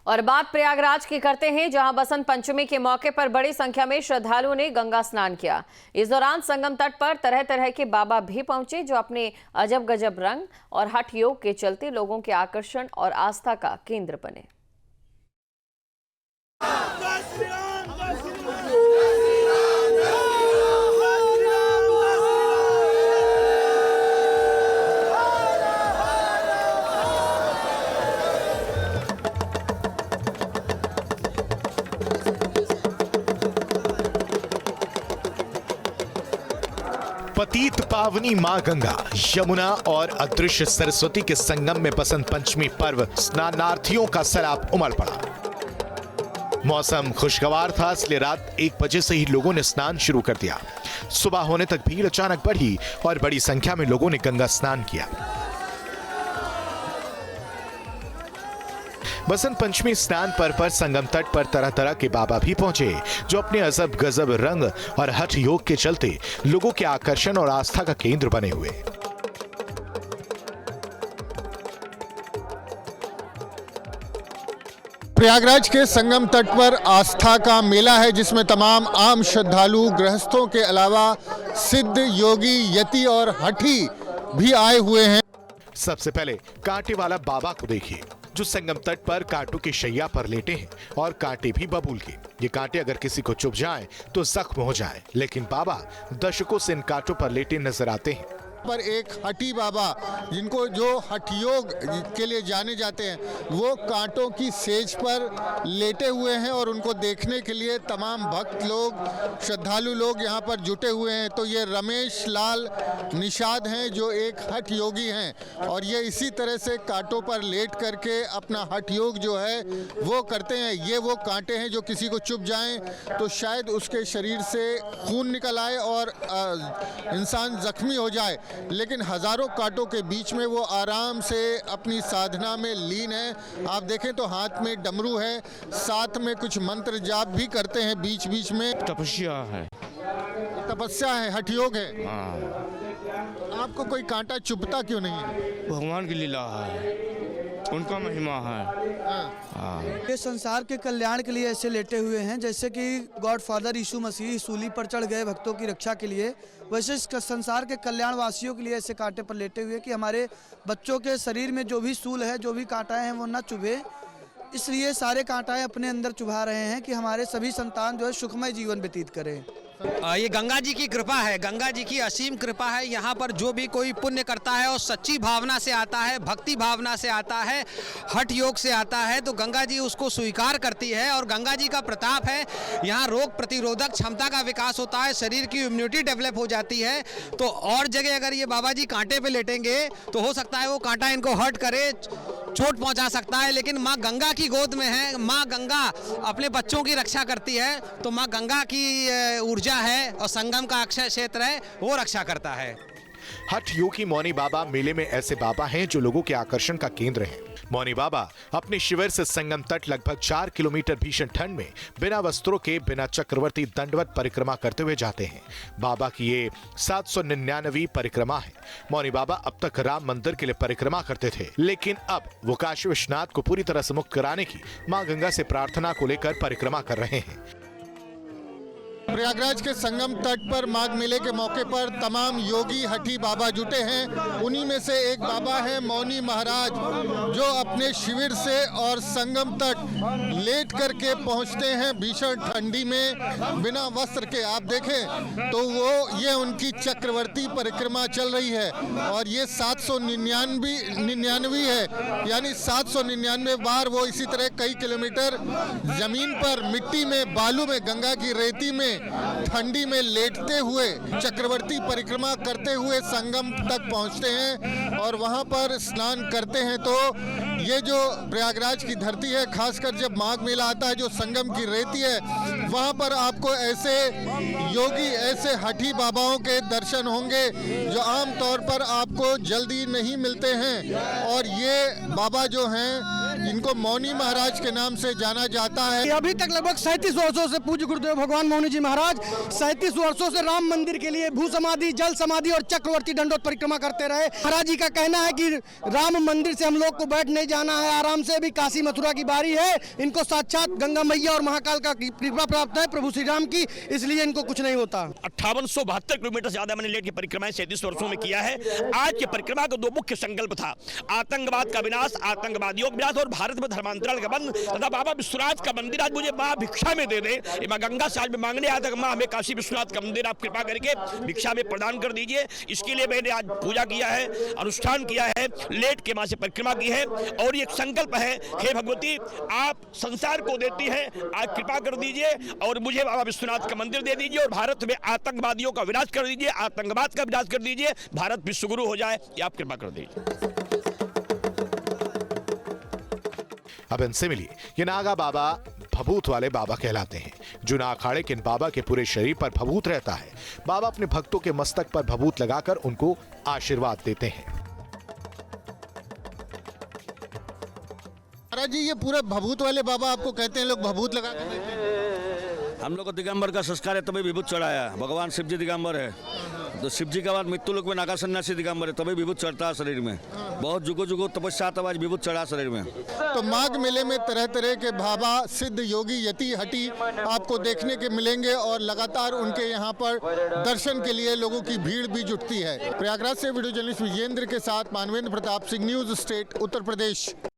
और बात प्रयागराज की करते हैं, जहां बसंत पंचमी के मौके पर बड़ी संख्या में श्रद्धालुओं ने गंगा स्नान किया। इस दौरान संगम तट पर तरह तरह के बाबा भी पहुंचे, जो अपने अजब गजब रंग और हठ योग के चलते लोगों के आकर्षण और आस्था का केंद्र बने। पतित पावनी मां गंगा, यमुना और अदृश्य सरस्वती के संगम में बसंत पंचमी पर्व स्नानार्थियों का सैलाब उमड़ पड़ा। मौसम खुशगवार था, इसलिए रात 1 बजे से ही लोगों ने स्नान शुरू कर दिया। सुबह होने तक भीड़ अचानक बढ़ी और बड़ी संख्या में लोगों ने गंगा स्नान किया। बसंत पंचमी स्नान पर्व पर संगम तट पर तरह तरह के बाबा भी पहुंचे, जो अपने अजब गजब रंग और हठ योग के चलते लोगों के आकर्षण और आस्था का केंद्र बने हुए। प्रयागराज के संगम तट पर आस्था का मेला है, जिसमें तमाम आम श्रद्धालु, गृहस्थों के अलावा सिद्ध, योगी, यति और हठी भी आए हुए हैं। सबसे पहले कांटे वाला बाबा को देखिए, जो संगम तट पर कांटों की शैया पर लेटे हैं और कांटे भी बबूल के। ये कांटे अगर किसी को चुभ जाएं तो जख्म हो जाए, लेकिन बाबा दशकों से इन कांटों पर लेटे नजर आते हैं। पर एक हठी बाबा, जिनको जो हठ योग के लिए जाने जाते हैं, वो कांटों की सेज पर लेटे हुए हैं और उनको देखने के लिए तमाम भक्त लोग, श्रद्धालु लोग यहाँ पर जुटे हुए हैं। तो ये रमेश लाल निषाद हैं, जो एक हठ योगी हैं और ये इसी तरह से कांटों पर लेट करके अपना हठ योग जो है वो करते हैं। ये वो कांटे हैं जो किसी को चुभ जाएं तो शायद उसके शरीर से खून निकल आए और इंसान जख्मी हो जाए, लेकिन हजारों कांटों के बीच में वो आराम से अपनी साधना में लीन है। आप देखें तो हाथ में डमरू है, साथ में कुछ मंत्र जाप भी करते हैं बीच बीच में। तपस्या है, तपस्या है, हठ योग है। हाँ। आपको कोई कांटा चुभता क्यों नहीं है? भगवान की लीला है, उनका महिमा है। हाँ। ये संसार के कल्याण के लिए ऐसे लेटे हुए हैं, जैसे कि गॉड फादर यीशु मसीह सूली पर चढ़ गए भक्तों की रक्षा के लिए, वैसे इस संसार के कल्याण वासियों के लिए ऐसे कांटे पर लेटे हुए कि हमारे बच्चों के शरीर में जो भी सूल है, जो भी कांटाएं हैं, वो ना चुभे। इसलिए सारे कांटाएं अपने अंदर चुभा रहे हैं कि हमारे सभी संतान जो है सुखमय जीवन व्यतीत करें। ये गंगा जी की कृपा है, गंगा जी की असीम कृपा है। यहाँ पर जो भी कोई पुण्य करता है और सच्ची भावना से आता है, भक्ति भावना से आता है, हठ योग से आता है, तो गंगा जी उसको स्वीकार करती है। और गंगा जी का प्रताप है, यहाँ रोग प्रतिरोधक क्षमता का विकास होता है, शरीर की इम्यूनिटी डेवलप हो जाती है। तो और जगह अगर ये बाबा जी कांटे पे लेटेंगे तो हो सकता है वो कांटा इनको हर्ट करे, चोट पहुंचा सकता है। लेकिन माँ गंगा की गोद में है, माँ गंगा अपने बच्चों की रक्षा करती है, तो माँ गंगा की ऊर्जा है और संगम का अक्षय क्षेत्र है, वो रक्षा करता है। हठ योगी मौनी बाबा मेले में ऐसे बाबा हैं जो लोगों के आकर्षण का केंद्र हैं। मौनी बाबा अपने शिविर से संगम तट लगभग 4 किलोमीटर भीषण ठंड में बिना वस्त्रों के, बिना चक्रवर्ती दंडवत परिक्रमा करते हुए जाते हैं। बाबा की ये 799वीं परिक्रमा है। मौनी बाबा अब तक राम मंदिर के लिए परिक्रमा करते थे, लेकिन अब वो काशी विश्वनाथ को पूरी तरह से मुक्त कराने की मां गंगा से प्रार्थना को लेकर परिक्रमा कर रहे हैं। प्रयागराज के संगम तट पर माघ मेले के मौके पर तमाम योगी, हठी बाबा जुटे हैं। उन्हीं में से एक बाबा है मौनी महाराज, जो अपने शिविर से और संगम तट लेट करके पहुंचते हैं भीषण ठंडी में बिना वस्त्र के। आप देखें तो ये उनकी चक्रवर्ती परिक्रमा चल रही है और ये 799वीं है, यानी 799 बार वो इसी तरह कई किलोमीटर जमीन पर, मिट्टी में, बालू में, गंगा की रेती में, ठंडी में लेटते हुए चक्रवर्ती परिक्रमा करते हुए संगम तक पहुंचते हैं और वहां पर स्नान करते हैं। तो ये जो प्रयागराज की धरती है, खासकर जब माघ मेला आता है, जो संगम की रेती है, वहां पर आपको ऐसे योगी, ऐसे हठी बाबाओं के दर्शन होंगे जो आमतौर पर आपको जल्दी नहीं मिलते हैं। और ये बाबा जो हैं, जिनको मौनी महाराज के नाम से जाना जाता है। अभी तक लगभग 37 वर्षों से पूज्य गुरुदेव भगवान मौनी जी महाराज 37 वर्षों से राम मंदिर के लिए भू समाधि, जल समाधि और चक्रवर्ती दंडोत परिक्रमा करते रहे। महाराज जी का कहना है कि राम मंदिर से हम लोग को बैठ नहीं जाना है, आराम से भी काशी मथुरा की बारी है। इनको साक्षात गंगा मैया और महाकाल का कृपा प्राप्त है, प्रभु श्री राम की, इसलिए इनको कुछ नहीं होता। 5872 किलोमीटर से ज्यादा मैंने लेट की परिक्रमाएं 37 वर्षों में किया है। आज की परिक्रमा का दो मुख्य संकल्प था, आतंकवाद का विनाश, आतंकवादियों का विनाश और भारत में धर्मांतरण का बंद तथा बाबा विश्वनाथ का मंदिर आज मुझे माँ भिक्षा में दे दे। मैं गंगा से आज में मांगने आया था, माँ हमें काशी विश्वनाथ का मंदिर आप कृपा करके भिक्षा में प्रदान कर दीजिए। इसके लिए मैंने आज पूजा किया है, अनुष्ठान किया है, लेट के माँ से परिक्रमा की है और ये संकल्प है, हे भगवती आप संसार को देती हैं, आज कृपा कर दीजिए और मुझे बाबा विश्वनाथ का मंदिर दे दीजिए और भारत में आतंकवादियों का विनाश कर दीजिए, आतंकवाद का विनाश कर दीजिए, भारत विश्वगुरु हो जाए, ये आप कृपा कर दीजिए। अब इनसे मिलिए, ये नागा बाबा भभूत वाले बाबा कहलाते हैं। जुना अखाड़े के इन बाबा के पूरे शरीर पर भभूत रहता है। बाबा अपने भक्तों के मस्तक पर भभूत लगाकर उनको आशीर्वाद देते हैं। महाराज जी, ये पूरे भभूत वाले बाबा आपको कहते हैं, लोग भभूत लगा के देते हैं। हम लोग को दिगंबर का संस्कार है, तभी विभूत चढ़ाया। भगवान शिव जी दिगंबर है, तो शिव जी के बाद मृत्यु लोक में नागा सन्यासी दिगंबर है, तभी विभूत चढ़ता है शरीर में। बहुत जुगो जुगो तपस्या तब आज विभूत चढ़ा शरीर में। तो माघ मेले में तरह तरह के बाबा, सिद्ध, योगी, यति, हटी आपको देखने के मिलेंगे और लगातार उनके यहाँ पर दर्शन के लिए लोगों की भीड़ भी जुटती है। प्रयागराज से वीडियो जर्नलिस्ट विजेंद्र के साथ मानवेंद्र प्रताप सिंह, न्यूज स्टेट, उत्तर प्रदेश।